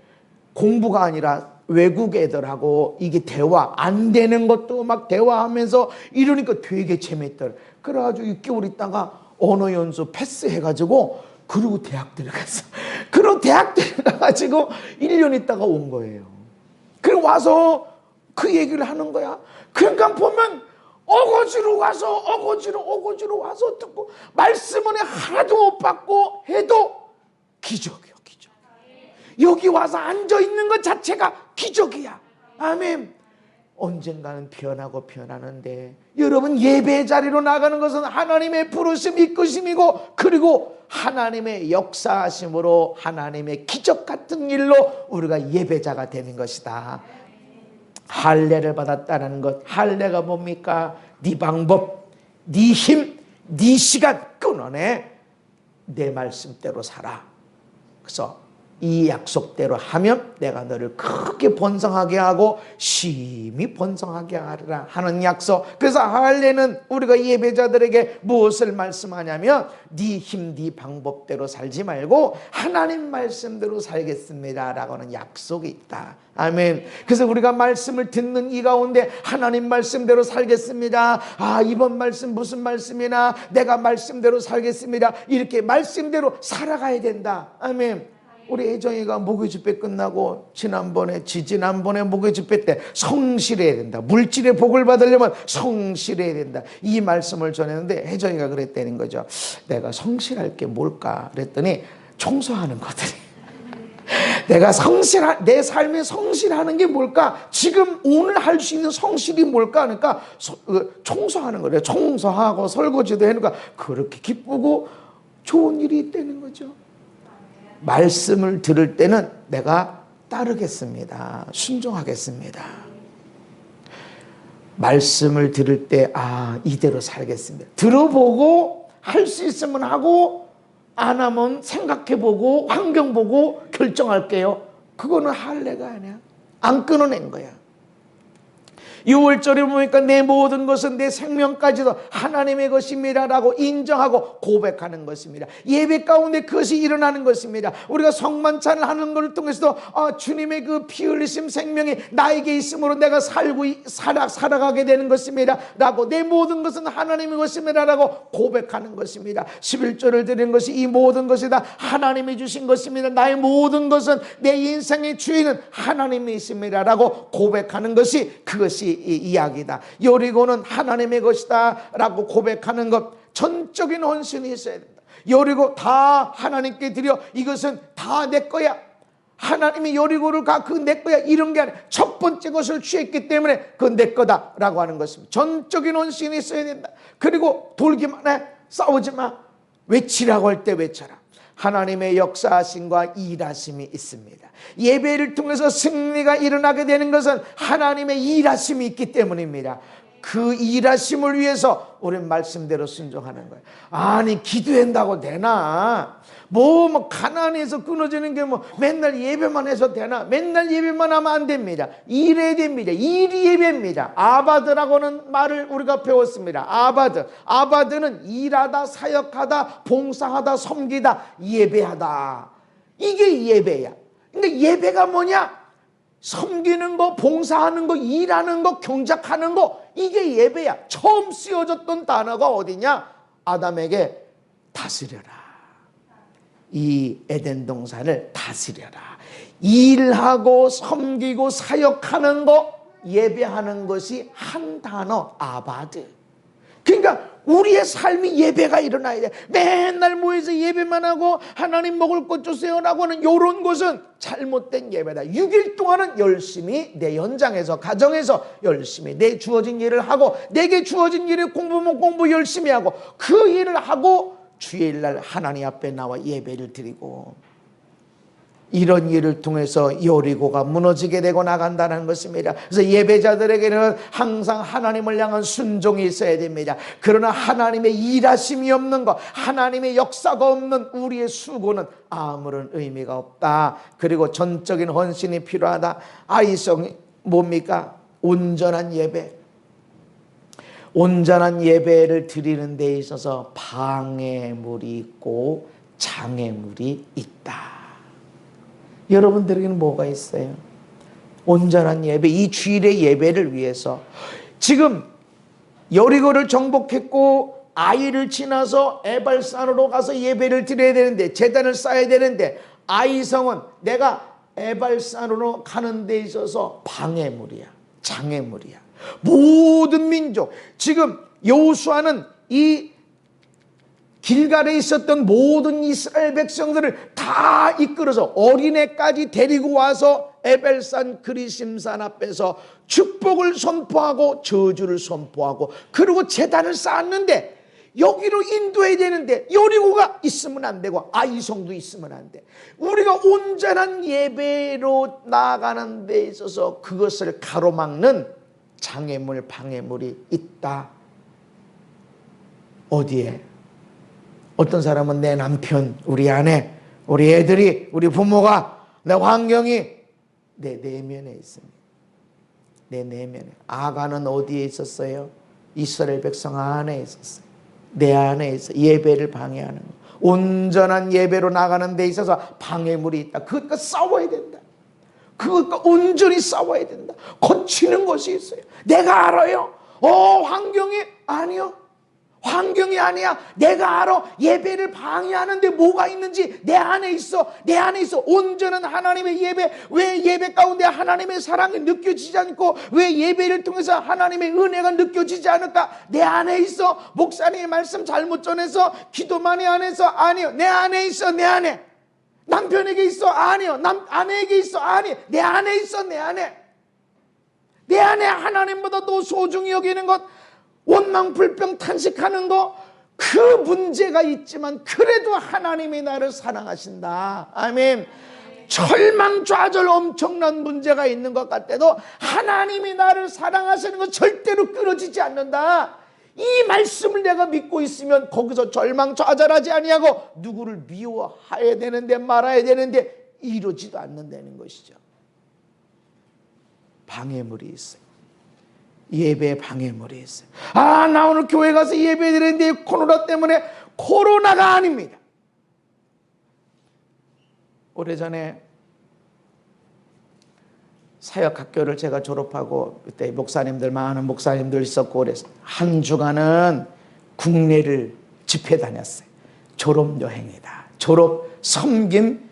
공부가 아니라 외국 애들하고 이게 대화 안 되는 것도 막 대화하면서 이러니까 되게 재밌더라. 그래가지고 6개월 있다가 언어 연수 패스해가지고 그리고 대학 들어갔어. 그리고 대학 들어가가지고 1년 있다가 온 거예요. 그리고 와서 그 얘기를 하는 거야. 그러니까 보면 어거지로 와서 듣고 말씀은 하나도 못 받고 해도 기적이요, 기적. 여기 와서 앉아 있는 것 자체가 기적이야. 아멘. 언젠가는 변하는데 여러분, 예배 자리로 나가는 것은 하나님의 부르심, 이끄심이고, 그리고 하나님의 역사하심으로 하나님의 기적 같은 일로 우리가 예배자가 되는 것이다. 할례를 받았다는 것. 할례가 뭡니까? 네 방법, 네 힘, 네 시간 끊어내. 내 말씀대로 살아. 그래서 이 약속대로 하면 내가 너를 크게 번성하게 하고 심히 번성하게 하리라 하는 약속. 그래서 할례는 우리가 예배자들에게 무엇을 말씀하냐면 네 힘, 네 방법대로 살지 말고 하나님 말씀대로 살겠습니다 라고 하는 약속이 있다. 아멘. 그래서 우리가 말씀을 듣는 이 가운데 하나님 말씀대로 살겠습니다. 아, 이번 말씀 무슨 말씀이나 내가 말씀대로 살겠습니다. 이렇게 말씀대로 살아가야 된다. 아멘. 우리 혜정이가 목요집회 끝나고 지난번에 목요집회 때 성실해야 된다. 물질의 복을 받으려면 성실해야 된다. 이 말씀을 전했는데 혜정이가 그랬다는 거죠. 내가 성실할 게 뭘까? 그랬더니 청소하는 것들이. 내가 내 삶에 성실하는 게 뭘까? 지금 오늘 할 수 있는 성실이 뭘까? 그러니까 청소하는 거래요. 청소하고 설거지도 해놓으니까 그렇게 기쁘고 좋은 일이 있다는 거죠. 말씀을 들을 때는 내가 따르겠습니다. 순종하겠습니다. 말씀을 들을 때 이대로 살겠습니다. 들어보고 할 수 있으면 하고 안 하면 생각해보고 환경 보고 결정할게요. 그거는 할례가 아니야. 안 끊어낸 거야. 6월절에 보니까 내 모든 것은 내 생명까지도 하나님의 것입니다 라고 인정하고 고백하는 것입니다. 예배 가운데 그것이 일어나는 것입니다. 우리가 성만찬을 하는 것을 통해서도 주님의 그 피 흘리심 생명이 나에게 있으므로 내가 살아가게 되는 것입니다 라고, 내 모든 것은 하나님의 것입니다 라고 고백하는 것입니다. 11조를 드리는 것이 이 모든 것이 다 하나님이 주신 것입니다. 나의 모든 것은 내 인생의 주인은 하나님이 있습니다 라고 고백하는 것이, 그것이 이 이야기다. 여리고는 하나님의 것이다 라고 고백하는 것, 전적인 헌신이 있어야 된다. 여리고 다 하나님께 드려, 이것은 다 내 거야. 하나님이 여리고를 그 내 거야 이런 게 아니라 첫 번째 것을 취했기 때문에 그건 내 거다 라고 하는 것입니다. 전적인 헌신이 있어야 된다. 그리고 돌기만 해, 싸우지 마. 외치라고 할 때 외쳐라. 하나님의 역사하심과 일하심이 있습니다. 예배를 통해서 승리가 일어나게 되는 것은 하나님의 일하심이 있기 때문입니다. 그 일하심을 위해서 우리는 말씀대로 순종하는 거예요. 아니, 기도한다고 되나? 뭐 가난해서 끊어지는 게 맨날 예배만 해서 되나? 맨날 예배만 하면 안 됩니다. 일해야 됩니다. 일이 예배입니다. 아바드라고는 말을 우리가 배웠습니다. 아바드는 일하다, 사역하다, 봉사하다, 섬기다, 예배하다. 이게 예배야. 근데 예배가 뭐냐? 섬기는 거, 봉사하는 거, 일하는 거, 경작하는 거, 이게 예배야. 처음 쓰여졌던 단어가 어디냐? 아담에게 다스려라. 이 에덴 동산을 다스려라. 일하고 섬기고 사역하는 거, 예배하는 것이 한 단어, 아바드. 그러니까 우리의 삶이 예배가 일어나야 돼. 맨날 모여서 예배만 하고 하나님 먹을 것 주세요 라고 하는 이런 것은 잘못된 예배다. 6일 동안은 열심히 내 현장에서, 가정에서 열심히 내 주어진 일을 하고, 내게 주어진 일을 공부면 공부 열심히 하고, 그 일을 하고 주일날 하나님 앞에 나와 예배를 드리고, 이런 일을 통해서 여리고가 무너지게 되고 나간다는 것입니다. 그래서 예배자들에게는 항상 하나님을 향한 순종이 있어야 됩니다. 그러나 하나님의 일하심이 없는 것, 하나님의 역사가 없는 우리의 수고는 아무런 의미가 없다. 그리고 전적인 헌신이 필요하다. 아이성이 뭡니까? 온전한 예배. 온전한 예배를 드리는 데 있어서 방해물이 있고 장애물이 있다. 여러분들에게는 뭐가 있어요? 온전한 예배, 이 주일의 예배를 위해서 지금 여리고를 정복했고 아이를 지나서 에발산으로 가서 예배를 드려야 되는데, 제단을 쌓아야 되는데, 아이성은 내가 에발산으로 가는 데 있어서 방해물이야, 장애물이야. 모든 민족, 지금 여호수아는 이 길갈에 있었던 모든 이스라엘 백성들을 다 이끌어서 어린애까지 데리고 와서 에벨산 그리심산 앞에서 축복을 선포하고 저주를 선포하고, 그리고 제단을 쌓았는데 여기로 인도해야 되는데 여리고가 있으면 안 되고 아이성도 있으면 안 돼. 우리가 온전한 예배로 나아가는 데 있어서 그것을 가로막는 장애물, 방해물이 있다. 어디에? 어떤 사람은 내 남편, 우리 아내, 우리 애들이, 우리 부모가, 내 환경이 내 내면에 있습니다. 내 내면에. 아가는 어디에 있었어요? 이스라엘 백성 안에 있었어요. 내 안에 있어. 예배를 방해하는 거. 온전한 예배로 나가는 데 있어서 방해물이 있다. 그것과 싸워야 된다. 그것과 온전히 싸워야 된다. 고치는 것이 있어요. 내가 알아요. 환경이 아니요. 환경이 아니야. 내가 알아. 예배를 방해하는데 뭐가 있는지 내 안에 있어. 내 안에 있어. 온전한 하나님의 예배. 왜 예배 가운데 하나님의 사랑이 느껴지지 않고, 왜 예배를 통해서 하나님의 은혜가 느껴지지 않을까? 내 안에 있어. 목사님의 말씀 잘못 전해서 기도 많이 안 해서 아니요. 내 안에 있어. 내 안에. 남편에게 있어. 아니요. 아내에게 있어. 아니. 내 안에 있어. 내 안에. 내 안에 하나님보다 더 소중히 여기는 것, 원망불평 탄식하는 거, 그 문제가 있지만 그래도 하나님이 나를 사랑하신다. 아멘. 절망좌절 엄청난 문제가 있는 것 같아도 하나님이 나를 사랑하시는 건 절대로 끊어지지 않는다. 이 말씀을 내가 믿고 있으면 거기서 절망좌절하지 아니하고 누구를 미워해야 되는데 말아야 되는데 이루지도 않는다는 것이죠. 방해물이 있어요. 예배에 방해물이 있어요. 나 오늘 교회 가서 예배 드리는데 코로나 때문에. 코로나가 아닙니다. 오래전에 사역학교를 제가 졸업하고 그때 목사님들, 많은 목사님들 있었고 그래서 한 주간은 국내를 집회 다녔어요. 졸업 여행이다. 졸업 섬김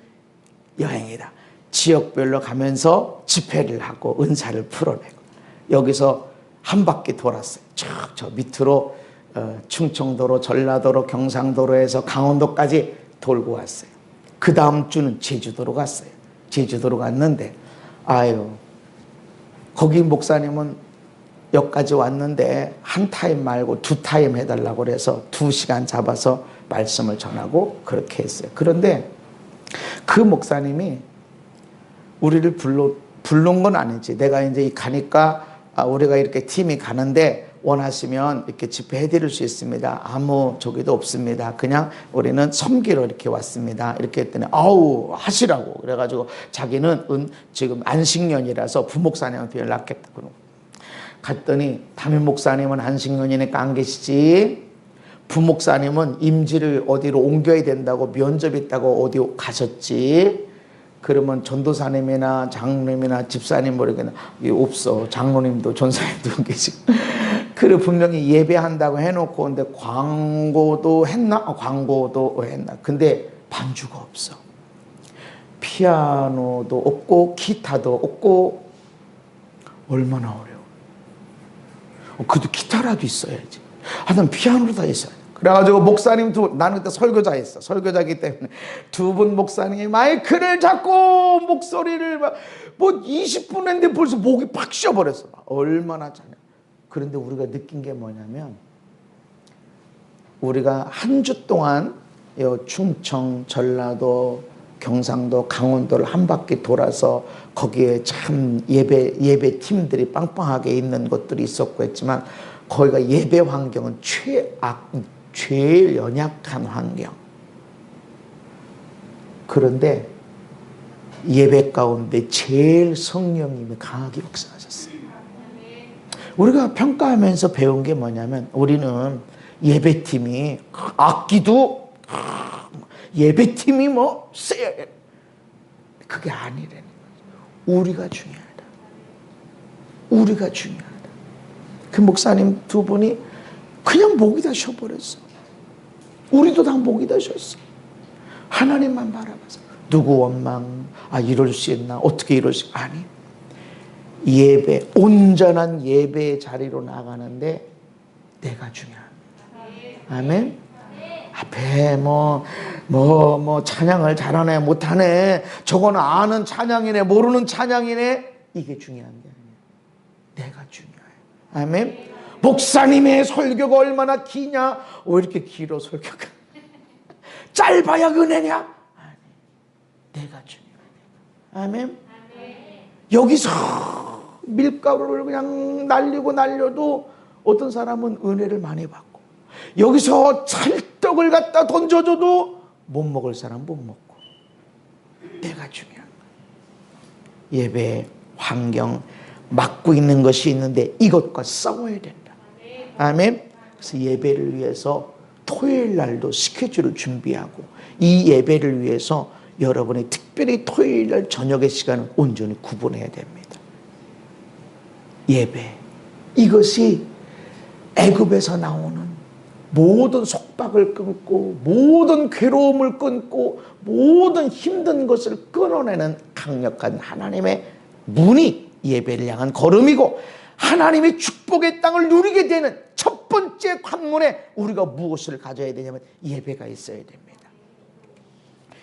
여행이다. 지역별로 가면서 집회를 하고 은사를 풀어내고, 여기서 한 바퀴 돌았어요. 저 밑으로 충청도로, 전라도로, 경상도로에서 강원도까지 돌고 왔어요. 그 다음 주는 제주도로 갔어요. 제주도로 갔는데 거기 목사님은 여기까지 왔는데 한 타임 말고 두 타임 해달라고 그래서 2시간 잡아서 말씀을 전하고 그렇게 했어요. 그런데 그 목사님이 우리를 부른 건 아니지. 내가 이제 가니까 우리가 이렇게 팀이 가는데 원하시면 이렇게 집회해 드릴 수 있습니다. 아무 저기도 없습니다. 그냥 우리는 섬기러 이렇게 왔습니다. 이렇게 했더니 하시라고. 그래가지고 자기는 지금 안식년이라서 부목사님한테 연락했다고. 갔더니 담임 목사님은 안식년이니까 안 계시지. 부목사님은 임지를 어디로 옮겨야 된다고 면접 있다고 어디 가셨지. 그러면 전도사님이나 장로님이나 집사님 모르겠나 없어. 장로님도 전사님도 계시고. 그래 분명히 예배한다고 해놓고 근데 광고도 했나? 광고도 했나? 근데 반주가 없어. 피아노도 없고 기타도 없고. 얼마나 어려워. 그래도 기타라도 있어야지. 난 피아노로 다 있어야 돼. 그래가지고 목사님 나는 그때 설교자였어. 설교자이기 때문에 두 분 목사님이 마이크를 잡고 목소리를 뭐 20분 했는데 벌써 목이 팍 쉬어버렸어. 얼마나 잘해. 그런데 우리가 느낀 게 뭐냐면, 우리가 한 주 동안 충청, 전라도, 경상도, 강원도를 한 바퀴 돌아서 거기에 참 예배 팀들이 빵빵하게 있는 것들이 있었고 했지만, 거기가 예배 환경은 제일 연약한 환경. 그런데 예배 가운데 제일 성령님이 강하게 역사하셨어요. 우리가 평가하면서 배운 게 뭐냐면, 우리는 예배팀이 악기도 예배팀이 그게 아니라는 거예요. 우리가 중요하다. 우리가 중요하다. 그 목사님 두 분이 그냥 목이 다 쉬어버렸어. 우리도 다 목이 다 쉬었어. 하나님만 바라봐서 누구 원망, 이럴 수 있나, 어떻게 이럴 수, 아니, 예배, 온전한 예배의 자리로 나가는데 내가 중요합니다. 아멘. 앞에 찬양을 잘하네 못하네, 저거는 아는 찬양이네 모르는 찬양이네, 이게 중요한 게 아니에요. 내가 중요해. 아멘. 목사님의 설교가 얼마나 기냐, 왜 이렇게 길어 설교가? 짧아야 은혜냐? 아니, 내가 중요해. 아멘. 여기서 밀가루를 그냥 날려도 어떤 사람은 은혜를 많이 받고, 여기서 찰떡을 갖다 던져줘도 못 먹을 사람 못 먹고, 내가 중요한 거야. 예배 환경 맡고 있는 것이 있는데 이것과 싸워야 된다. 아멘. 그래서 예배를 위해서 토요일 날도 스케줄을 준비하고, 이 예배를 위해서 여러분이 특별히 토요일 날 저녁의 시간을 온전히 구분해야 됩니다. 예배, 이것이 애굽에서 나오는 모든 속박을 끊고 모든 괴로움을 끊고 모든 힘든 것을 끊어내는 강력한 하나님의 문이 예배를 향한 걸음이고, 하나님의 축복의 땅을 누리게 되는 첫 번째 관문에 우리가 무엇을 가져야 되냐면 예배가 있어야 됩니다.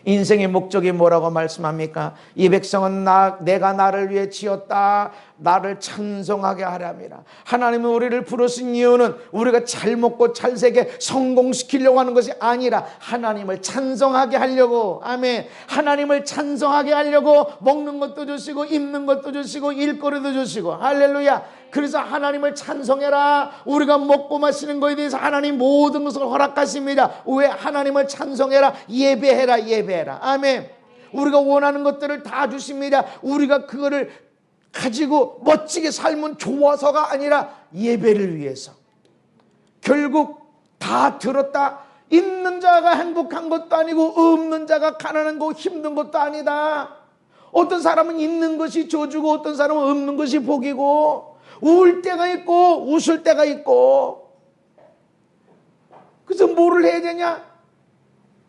인생의 목적이 뭐라고 말씀합니까? 이 백성은 내가 나를 위해 지었다, 나를 찬송하게 하람이라. 하나님은 우리를 부르신 이유는 우리가 잘 먹고 잘 살게 성공시키려고 하는 것이 아니라 하나님을 찬송하게 하려고. 아멘. 하나님을 찬송하게 하려고 먹는 것도 주시고 입는 것도 주시고 일거리도 주시고. 할렐루야. 그래서 하나님을 찬송해라. 우리가 먹고 마시는 것에 대해서 하나님 모든 것을 허락하십니다. 왜? 하나님을 찬송해라. 예배해라. 예배해라. 아멘. 우리가 원하는 것들을 다 주십니다. 우리가 그거를 가지고 멋지게 살면 좋아서가 아니라 예배를 위해서. 결국 다 들었다. 있는 자가 행복한 것도 아니고 없는 자가 가난한 거 힘든 것도 아니다. 어떤 사람은 있는 것이 저주고 어떤 사람은 없는 것이 복이고, 울 때가 있고 웃을 때가 있고. 그래서 뭐를 해야 되냐?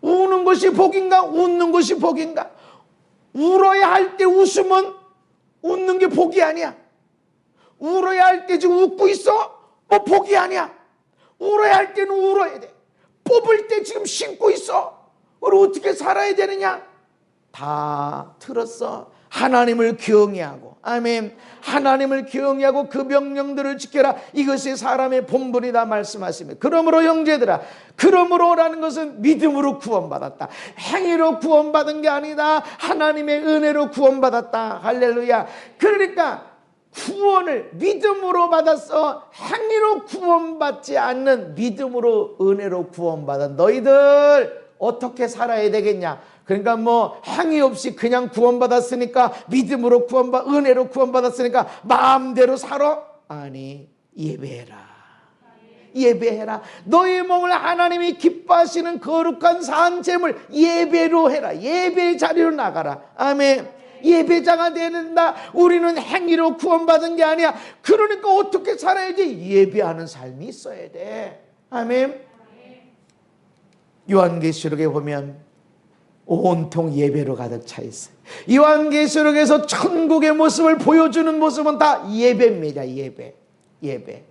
우는 것이 복인가 웃는 것이 복인가? 울어야 할 때 웃으면 웃는 게 복이 아니야. 울어야 할 때 지금 웃고 있어? 복이 아니야. 울어야 할 때는 울어야 돼. 뽑을 때 지금 신고 있어. 그럼 어떻게 살아야 되느냐? 다 들었어. 하나님을 경외하고. 아멘. 하나님을 경외하고 그 명령들을 지켜라. 이것이 사람의 본분이다 말씀하시며, 그러므로 형제들아, 그러므로라는 것은 믿음으로 구원받았다. 행위로 구원받은 게 아니다. 하나님의 은혜로 구원받았다. 할렐루야. 그러니까 구원을 믿음으로 받았어. 행위로 구원받지 않는 믿음으로 은혜로 구원받은 너희들 어떻게 살아야 되겠냐? 그러니까 행위 없이 그냥 구원받았으니까, 믿음으로 은혜로 구원받았으니까 마음대로 살아? 아니, 예배해라. 예배해라. 너희 몸을 하나님이 기뻐하시는 거룩한 산재물 예배로 해라. 예배의 자리로 나가라. 아멘. 예배자가 되야 된다. 우리는 행위로 구원받은 게 아니야. 그러니까 어떻게 살아야지? 예배하는 삶이 있어야 돼. 아멘. 요한계시록에 보면 온통 예배로 가득 차 있어요. 요한계시록에서 천국의 모습을 보여주는 모습은 다 예배입니다. 예배.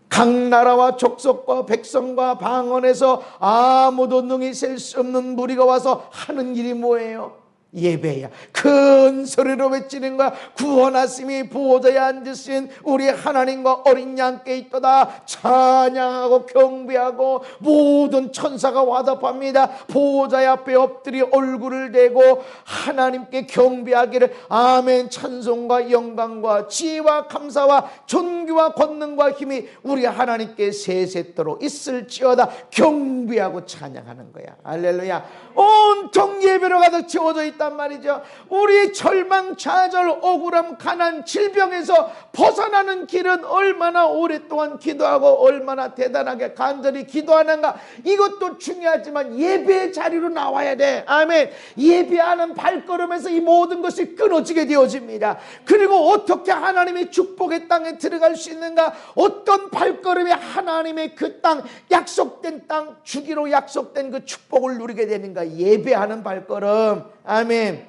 각 나라와 족속과 백성과 방언에서 아무도 능히 셀 수 없는 무리가 와서 하는 일이 뭐예요? 예배야. 큰 소리로 외치는 거야. 구원하심이 보호자에 앉으신 우리 하나님과 어린 양께 있도다. 찬양하고 경배하고 모든 천사가 화답합니다. 보호자 앞에 엎드려 얼굴을 대고 하나님께 경배하기를 아멘. 찬송과 영광과 지혜와 감사와 존귀와 권능과 힘이 우리 하나님께 세세토록 있을지어다. 경배하고 찬양하는 거야. 할렐루야. 온통 예배로 가득 채워져 있다 필요하단 말이죠. 우리 절망, 좌절, 억울함, 가난, 질병에서 벗어나는 길은 얼마나 오랫동안 기도하고 얼마나 대단하게 간절히 기도하는가, 이것도 중요하지만 예배의 자리로 나와야 돼. 아멘. 예배하는 발걸음에서 이 모든 것이 끊어지게 되어집니다. 그리고 어떻게 하나님의 축복의 땅에 들어갈 수 있는가, 어떤 발걸음이 하나님의 그 땅, 약속된 땅, 주기로 약속된 그 축복을 누리게 되는가. 예배하는 발걸음. 아멘.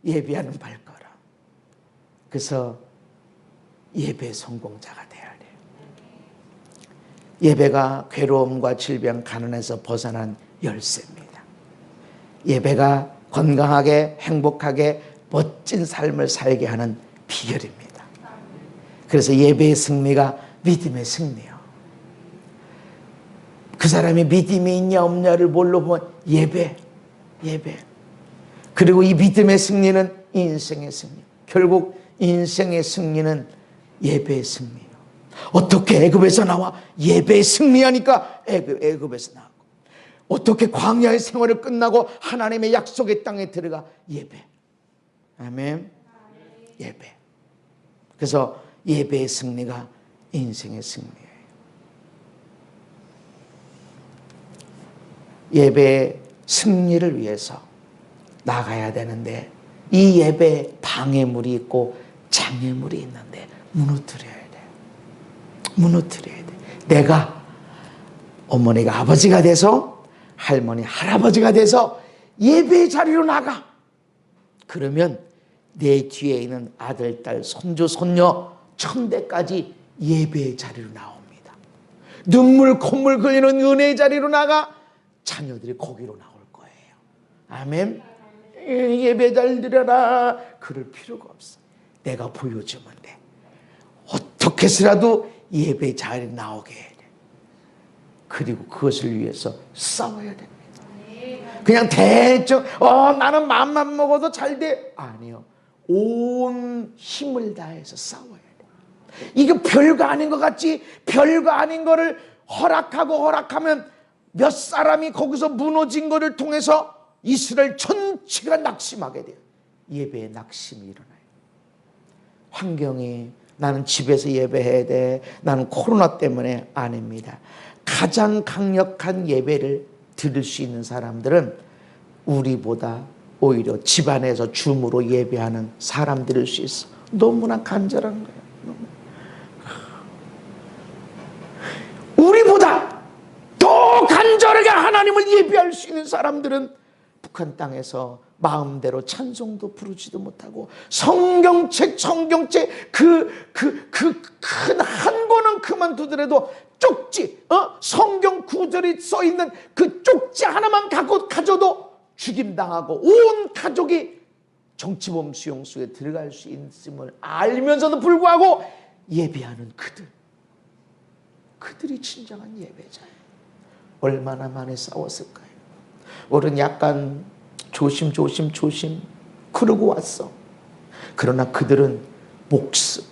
예배하는 발걸음. 그래서 예배 성공자가 되어야 돼요. 예배가 괴로움과 질병, 가난에서 벗어난 열쇠입니다. 예배가 건강하게 행복하게 멋진 삶을 살게 하는 비결입니다. 그래서 예배의 승리가 믿음의 승리요. 그 사람이 믿음이 있냐 없냐를 뭘로 보면 예배. 그리고 이 믿음의 승리는 인생의 승리. 결국 인생의 승리는 예배의 승리예요. 어떻게 애굽에서 나와? 예배의 승리하니까 애굽에서 나오고, 어떻게 광야의 생활을 끝나고 하나님의 약속의 땅에 들어가? 예배. 아멘. 예배. 그래서 예배의 승리가 인생의 승리예요. 예배의 승리를 위해서 나가야 되는데, 이 예배에 방해물이 있고 장애물이 있는데 무너뜨려야 돼요. 무너뜨려야 돼. 내가 어머니가 아버지가 돼서, 할머니 할아버지가 돼서 예배의 자리로 나가. 그러면 내 뒤에 있는 아들, 딸, 손주, 손녀, 천대까지 예배의 자리로 나옵니다. 눈물 콧물 흘리는 은혜의 자리로 나가. 자녀들이 거기로 나올 거예요. 아멘. 예배 잘 드려라 그럴 필요가 없어. 내가 보여주면 돼. 어떻게 해서라도 예배 자리에 나오게 해야 돼. 그리고 그것을 위해서 싸워야 됩니다. 그냥 대충 나는 마음만 먹어도 잘 돼. 아니요. 온 힘을 다해서 싸워야 돼. 이게 별거 아닌 것 같지? 별거 아닌 거를 허락하면 몇 사람이 거기서 무너진 것을 통해서 이스라엘 전체가 낙심하게 돼요. 예배에 낙심이 일어나요. 환경이, 나는 집에서 예배해야 돼, 나는 코로나 때문에 아닙니다. 가장 강력한 예배를 드릴 수 있는 사람들은 우리보다 오히려 집안에서 줌으로 예배하는 사람들일 수 있어. 너무나 간절한 거예요. 우리보다 더 간절하게 하나님을 예배할 수 있는 사람들은 북한 땅에서 마음대로 찬송도 부르지도 못하고, 성경책 그 큰 한 권은 그만두더라도 쪽지, 성경 구절이 써 있는 그 쪽지 하나만 가져도 죽임당하고 온 가족이 정치범 수용소에 들어갈 수 있음을 알면서도 불구하고 예배하는 그들이 진정한 예배자예요. 얼마나 많이 싸웠을까요? 우리는 약간 조심 그러고 왔어. 그러나 그들은 목숨,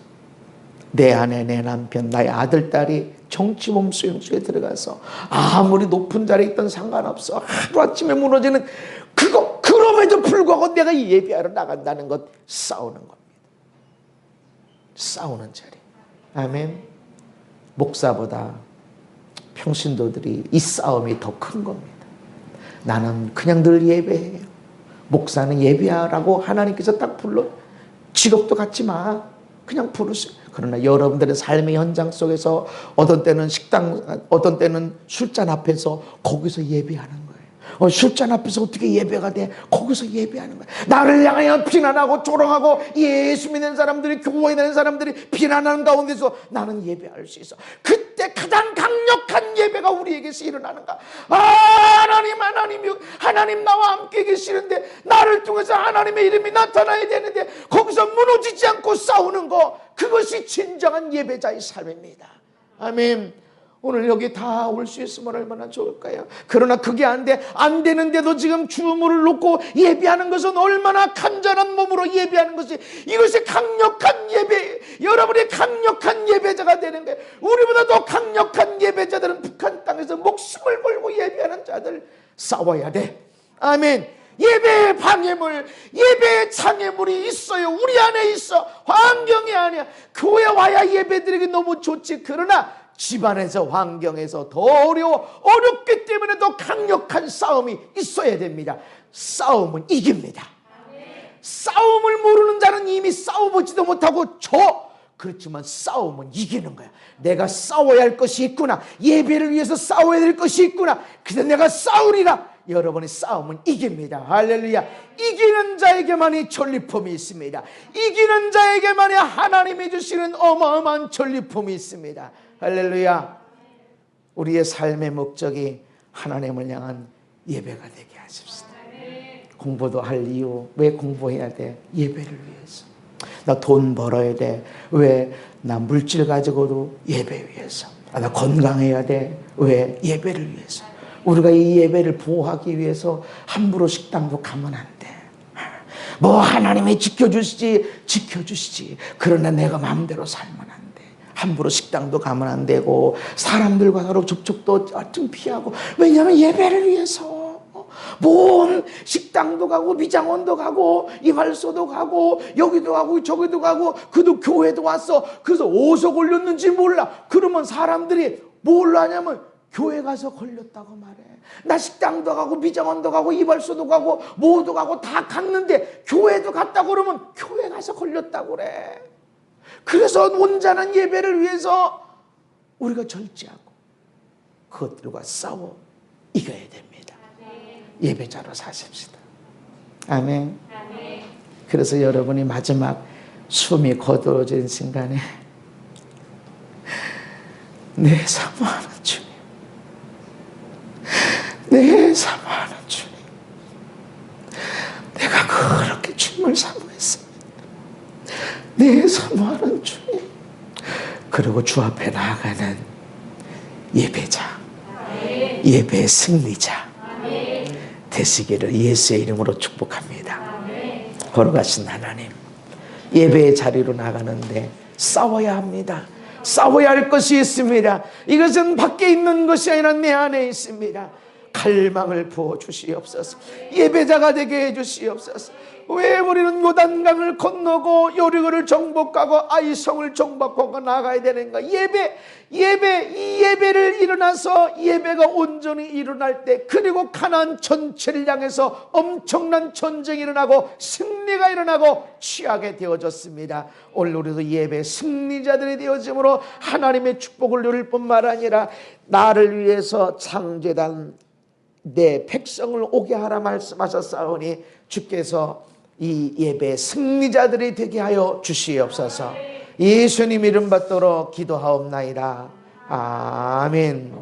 내 아내, 내 남편, 나의 아들, 딸이 정치범 수용소에 들어가서 아무리 높은 자리에 있던 상관없어. 하루아침에 무너지는 그럼에도 불구하고 내가 예배하러 나간다는 것, 싸우는 겁니다. 싸우는 자리. 아멘. 목사보다 평신도들이 이 싸움이 더 큰 겁니다. 나는 그냥 늘 예배해요. 목사는 예배하라고 하나님께서 딱 불러. 직업도 갖지 마. 그냥 부르세요. 그러나 여러분들의 삶의 현장 속에서 어떤 때는 식당, 어떤 때는 술잔 앞에서 거기서 예배하는 거예요. 술잔 앞에서 어떻게 예배가 돼? 거기서 예배하는 거예요. 나를 향하여 비난하고 조롱하고 예수 믿는 사람들이, 교회 다니는 사람들이 비난하는 가운데서 나는 예배할 수 있어. 그때 가장 강력한 예배가 우리에게서 일어나는가? 하나님 나와 함께 계시는데, 나를 통해서 하나님의 이름이 나타나야 되는데 거기서 무너지지 않고 싸우는 거, 그것이 진정한 예배자의 삶입니다. 아멘. 오늘 여기 다 올 수 있으면 얼마나 좋을까요? 그러나 그게 안 되는데도 지금 주문을 놓고 예배하는 것은 얼마나 간절한 몸으로 예배하는 것이, 이것이 강력한 예배, 여러분이 강력한 예배자가 되는 거예요. 우리보다 더 강력한 예배자들은 북한 땅에서 목숨을 걸고 예배하는 자들 싸워야 돼. 아멘. 예배의 방해물, 예배의 장애물이 있어요. 우리 안에 있어. 환경이 아니야. 교회 와야 예배드리기 너무 좋지. 그러나 집안에서, 환경에서 더 어렵기 때문에 더 강력한 싸움이 있어야 됩니다. 싸움은 이깁니다. 싸움을 모르는 자는 이미 싸워보지도 못하고 그렇지만 싸움은 이기는 거야. 내가 싸워야 할 것이 있구나. 예배를 위해서 싸워야 될 것이 있구나. 그래서 내가 싸우리라. 여러분의 싸움은 이깁니다. 할렐루야. 이기는 자에게만이 전리품이 있습니다. 이기는 자에게만이 하나님이 주시는 어마어마한 전리품이 있습니다. 할렐루야. 우리의 삶의 목적이 하나님을 향한 예배가 되게 하십시다. 공부도 할 이유, 왜 공부해야 돼? 예배를 위해서. 나 돈 벌어야 돼. 왜? 나 물질 가지고도 예배 위해서. 나 건강해야 돼. 왜? 예배를 위해서. 우리가 이 예배를 보호하기 위해서 함부로 식당도 가면 안 돼. 뭐 하나님이 지켜주시지. 그러나 내가 마음대로 살면 안 돼. 함부로 식당도 가면 안 되고 사람들과 서로 접촉도 좀 피하고. 왜냐하면 예배를 위해서. 뭔 식당도 가고 미장원도 가고 이발소도 가고 여기도 가고 저기도 가고 그도 교회도 왔어. 그래서 어디서 걸렸는지 몰라. 그러면 사람들이 뭘 하냐면 교회 가서 걸렸다고 말해. 나 식당도 가고 미장원도 가고 이발소도 가고 뭐도 가고 다 갔는데 교회도 갔다고 그러면 교회 가서 걸렸다고 그래. 그래서 온전한 예배를 위해서 우리가 절제하고 그것들과 싸워 이겨야 됩니다. 예배자로 사십시다. 아멘. 그래서 여러분이 마지막 숨이 거두어진 순간에 내 사모하는 주님, 내 사모하는 주님, 내가 그렇게 주님을 사모했습니다. 내 사모하는 주님. 그리고 주 앞에 나아가는 예배자, 예배의 승리자 되시기를 예수의 이름으로 축복합니다. 걸어가신 하나님, 예배의 자리로 나가는데 싸워야 합니다. 싸워야 할 것이 있습니다. 이것은 밖에 있는 것이 아니라 내 안에 있습니다. 갈망을 부어주시옵소서. 예배자가 되게 해주시옵소서. 왜 우리는 요단강을 건너고 여리고를 정복하고 아이성을 정복하고 나가야 되는가? 이 예배를 일어나서 예배가 온전히 일어날 때, 그리고 가나안 전체를 향해서 엄청난 전쟁이 일어나고 승리가 일어나고 취하게 되어졌습니다. 오늘 우리도 예배 승리자들이 되어짐으로 하나님의 축복을 누릴 뿐만 아니라 나를 위해서 창제단 내 백성을 오게 하라 말씀하셨사오니 주께서 이 예배 승리자들이 되게 하여 주시옵소서. 예수님 이름 받도록 기도하옵나이다. 아멘.